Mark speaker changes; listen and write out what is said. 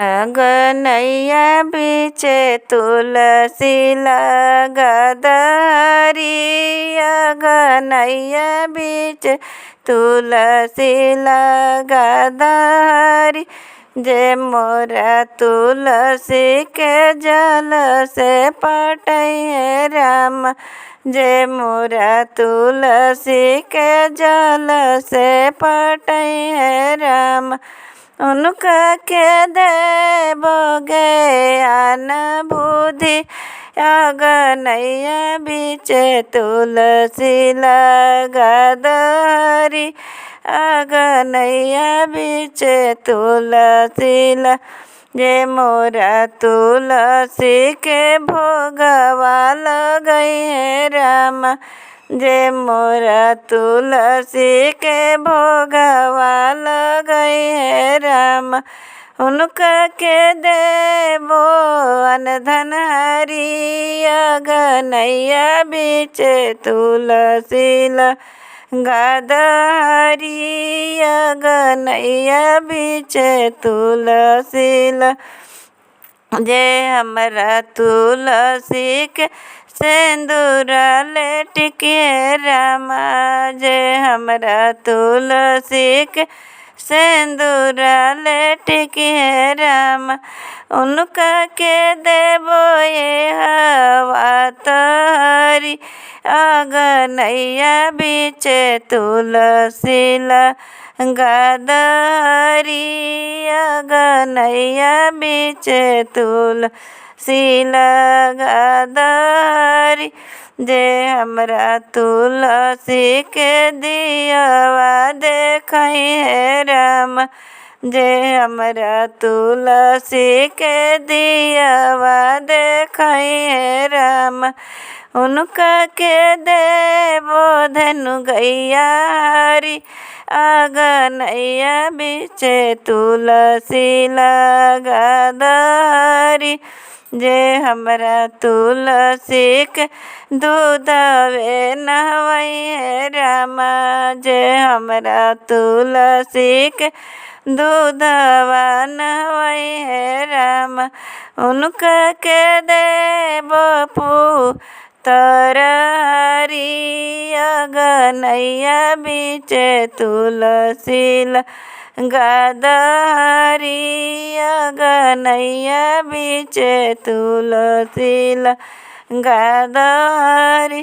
Speaker 1: अगनैया बीचे तुलसी लगदरी। अगनैया बीचे तुलसी लगदरी। जे मोरा तुलसी के जल से पटैहे राम। जे मोरा तुलसी के जल से पटैहे राम। उनका के देबो ज्ञान बुद्धि। अगनैया बीचे तुलसी लगदरी। अगनैया बीचे तुलसी जे मोरा तुलसी के भोगवा लगैहे राम। जे मोरा तुलसी के भोगवा लगैहे राम। उनका के देबो अनधन हरि। अगनैया बीचे तुलसी लगदरी। अगनैया बीचे तुलसी जे हमरा तुलसी के सिंदूर लेटिके राम। जे हमरा तुलसी के सिंदूर लेटिके राम। उनका के देबो ये हवा तरी। अगनैया बीचे तुलसी लगदरी। अगनैया बीचे तुलसी लगदरी। जे हमरा तुलसी के दियवा देखैहे राम। जे हमरा तुलसी के दियवा देखैहे राम। उनका के देबो धनु गैया हरि। अगनैया बीचे तुलसी लगदरी। जे हमरा तुलसी के दूधवे नहवैहे राम। जे हमरा तुलसी के दूधवा नहवैहे राम। उनका के देबो पुत्र हरि। अगनैया बीचे तुलसी लगदरी। अगनैया बीचे तुलसी लगदरी।